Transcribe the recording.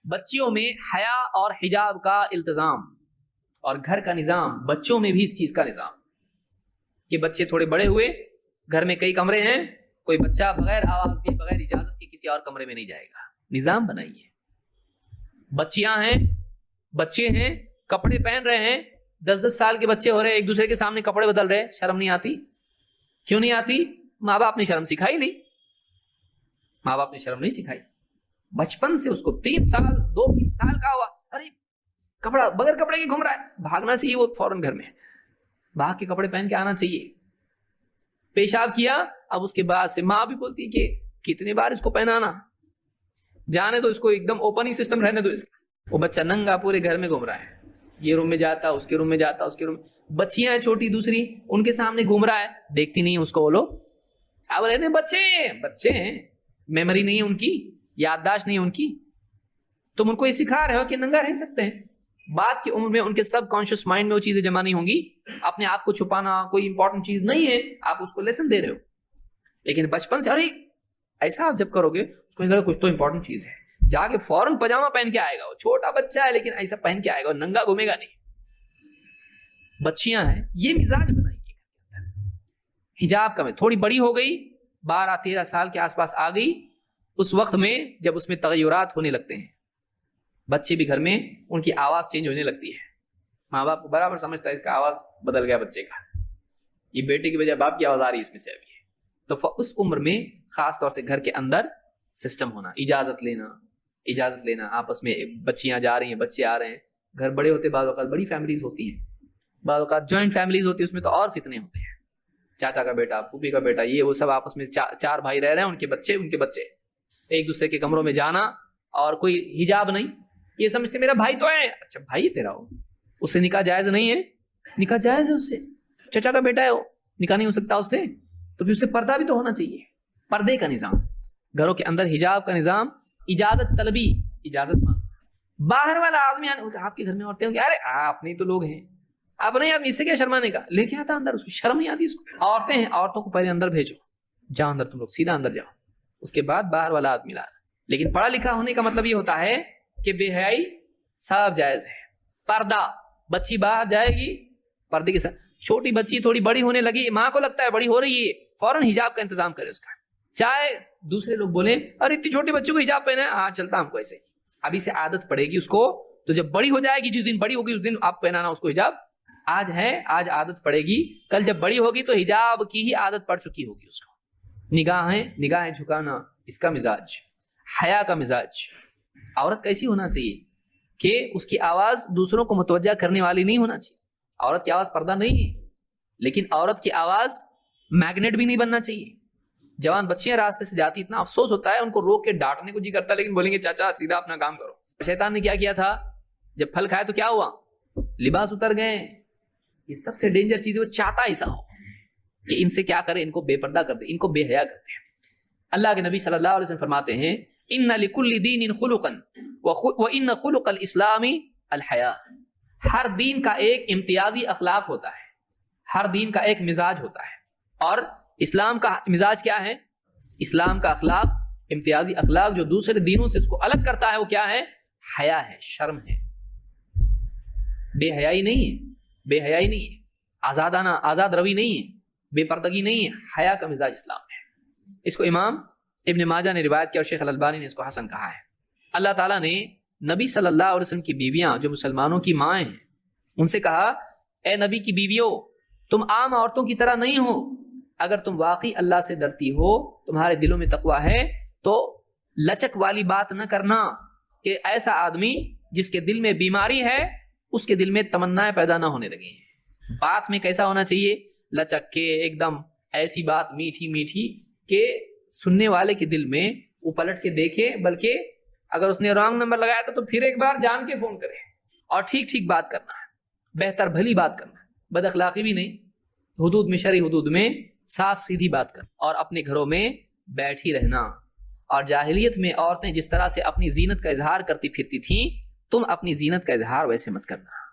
بچیوں میں حیا اور حجاب کا التزام اور گھر کا نظام، بچوں میں بھی اس چیز کا نظام کہ بچے تھوڑے بڑے ہوئے، گھر میں کئی کمرے ہیں، کوئی بچہ بغیر آواز کے بغیر اجازت کے کسی اور کمرے میں نہیں جائے گا، نظام بنائیے۔ بچیاں ہیں، بچے ہیں، کپڑے پہن رہے ہیں، 10-10 سال کے بچے ہو رہے ہیں، ایک دوسرے کے سامنے کپڑے بدل رہے، شرم نہیں آتی؟ کیوں نہیں آتی؟ ماں باپ نے شرم سکھائی نہیں، ماں باپ نے شرم نہیں سکھائی۔ بچپن سے اس کو 3 سال 2-3 سال کا ہوا، ارے کپڑا بغیر کپڑے کے گھوم رہا ہے، بھاگنا چاہیے، وہ فوراً گھر میں بھاگ کے کپڑے پہن کے آنا چاہیے۔ پیشاب کیا، اب اس کے بعد سے ماں بھی بولتی ہے کہ کتنے بار اس کو پہنانا، جانے تو اس کو ایک دم اوپن ہی سسٹم رہنے دو اس کا۔ وہ بچہ ننگا پورے گھر میں گھوم رہا ہے، یہ روم میں جاتا، اس کے روم میں جاتا، اس کے روم، بچیاں ہیں چھوٹی دوسری، ان کے سامنے گھوم رہا ہے، دیکھتی نہیں اس کو وہ لوگ، اب رہتے بچے ہیں، میموری نہیں ہے ان کی، یادداشت نہیں ہے ان کی، تم ان کو یہ سکھا رہے ہو کہ ننگا رہ سکتے ہیں۔ بعد کی عمر میں ان کے سب کانشیس مائنڈ میں وہ چیزیں جمع نہیں ہوں گی، اپنے آپ کو چھپانا کوئی امپورٹنٹ چیز نہیں ہے، آپ اس کو لیسن دے رہے ہو، لیکن بچپن سے ارے ایسا آپ جب کرو گے اس کو لگا کچھ تو امپورٹنٹ چیز ہے، جا کے فوراً پاجامہ پہن کے آئے گا، وہ چھوٹا بچہ ہے لیکن ایسا پہن کے آئے گا، ننگا گھومے گا نہیں۔ بچیاں ہیں، یہ مزاج بنائیے۔ حجاب کا میں تھوڑی بڑی ہو گئی، 12-13 سال کے آس پاس آ گئی، اس وقت میں جب اس میں تغیرات ہونے لگتے ہیں، بچے بھی گھر میں ان کی آواز چینج ہونے لگتی ہے، ماں باپ کو برابر سمجھتا ہے اس کا آواز بدل گیا بچے کا، یہ بیٹے کی بجائے باپ کی آواز آ رہی ہے اس میں سے ابھی ہے، تو اس عمر میں خاص طور سے گھر کے اندر سسٹم ہونا، اجازت لینا آپس میں، بچیاں جا رہی ہیں، بچے آ رہے ہیں، گھر بڑے ہوتے، بعض اوقات بڑی فیملیز ہوتی ہیں، بعض اوقات جوائنٹ فیملیز ہوتی ہیں، اس میں تو اور فتنے ہوتے ہیں، چاچا کا بیٹا، پھوپھی کا بیٹا، یہ وہ سب آپس میں 4 بھائی رہ رہے ہیں، ان کے بچے ایک دوسرے کے کمروں میں جانا، اور کوئی حجاب نہیں، یہ سمجھتے میرا بھائی تو ہے، اچھا بھائی تیرا ہو، اس سے نکاح جائز نہیں ہے؟ نکاح جائز ہے اس سے، چچا کا بیٹا ہے وہ، نکاح نہیں ہو سکتا اس سے، تو پھر اس سے پردہ بھی تو ہونا چاہیے، پردے کا نظام، گھروں کے اندر حجاب کا نظام، اجازت طلبی، اجازت مانگ، باہر والا آدمی آپ کے گھر میں عورتیں ہوں گی، ارے آپ نہیں تو لوگ ہیں، آپ نہیں آدمی، اس سے کیا شرمانے کا، لے کے آتا اندر، اس کو شرم نہیں آتی، اس کو عورتیں ہیں، عورتوں کو پہلے اندر بھیجو، جاؤ اندر، تم لوگ سیدھا اندر جاؤ، اس کے بعد باہر والا آدمی لا۔ لیکن پڑھا لکھا ہونے کا مطلب یہ ہوتا ہے کہ بے حیائی سب جائز ہے، پردہ، بچی باہر جائے گی پردے کے ساتھ، چھوٹی بچی تھوڑی بڑی ہونے لگی، ماں کو لگتا ہے بڑی ہو رہی ہے، فوراً حجاب کا انتظام کرے اس کا، چاہے دوسرے لوگ بولیں اور اتنی چھوٹی بچوں کو حجاب پہنا ہے، ہاں چلتا ہم کو ایسے، ابھی سے عادت پڑے گی اس کو، تو جب بڑی ہو جائے گی، جس دن بڑی ہوگی اس دن آپ پہنانا اس کو حجاب، آج ہے، آج عادت پڑے گی، کل جب بڑی ہوگی تو حجاب کی ہی عادت پڑ چکی ہوگی اس کو۔ نگاہیں جھکانا، اس کا مزاج، حیا کا مزاج۔ عورت کیسی ہونا چاہیے کہ اس کی آواز دوسروں کو متوجہ کرنے والی نہیں ہونا چاہیے، عورت کی آواز پردہ نہیں ہے، لیکن عورت کی آواز میگنیٹ بھی نہیں بننا چاہیے۔ جوان بچیاں راستے سے جاتی، اتنا افسوس ہوتا ہے، ان کو روک کے ڈانٹنے کو جی کرتا ہے، لیکن بولیں گے چاچا سیدھا اپنا کام کرو۔ شیطان نے کیا تھا، جب پھل کھائے تو کیا ہوا، لباس اتر گئے۔ یہ سب سے ڈینجر چیز ہے، وہ چاہتا ایسا ہو کہ ان سے کیا کرے، ان کو بے پردہ کر دے، ان کو بے حیا کر دے۔ اللہ کے نبی صلی اللہ علیہ وسلم فرماتے ہیں ان لکل دین خلقا وان خلق الاسلام الحیا، ہر دین کا ایک امتیازی اخلاق ہوتا ہے، ہر دین کا ایک مزاج ہوتا ہے، اور اسلام کا مزاج کیا ہے، اسلام کا اخلاق، امتیازی اخلاق جو دوسرے دینوں سے اس کو الگ کرتا ہے، وہ کیا ہے، حیا ہے، شرم ہے، بے حیائی نہیں ہے، بے حیائی نہیں ہے، آزاد روی نہیں ہے، بے پردگی نہیں ہے، حیا کا مزاج اسلام ہے۔ اس کو امام ابن ماجہ نے روایت کیا اور شیخ الالبانی نے اس کو حسن کہا ہے۔ اللہ تعالیٰ نے نبی صلی اللہ علیہ وسلم کی بیویاں جو مسلمانوں کی مائیں ہیں ان سے کہا، اے نبی کی بیویوں، تم عام عورتوں کی طرح نہیں ہو، اگر تم واقعی اللہ سے ڈرتی ہو، تمہارے دلوں میں تقویٰ ہے، تو لچک والی بات نہ کرنا کہ ایسا آدمی جس کے دل میں بیماری ہے اس کے دل میں تمنائیں پیدا نہ ہونے لگی ہیں۔ بات میں کیسا ہونا چاہیے، لچک کے، ایک دم ایسی بات میٹھی میٹھی کہ سننے والے کے دل میں وہ پلٹ کے دیکھے، بلکہ اگر اس نے رانگ نمبر لگایا تھا تو پھر ایک بار جان کے فون کرے، اور ٹھیک ٹھیک بات کرنا ہے، بہتر بھلی بات کرنا ہے، بد اخلاقی بھی نہیں، حدود میں، شرعی حدود میں صاف سیدھی بات کرنا، اور اپنے گھروں میں بیٹھی رہنا۔ اور جاہلیت میں عورتیں جس طرح سے اپنی زینت کا اظہار کرتی پھرتی تھیں، تم اپنی زینت کا اظہار ویسے مت کرنا۔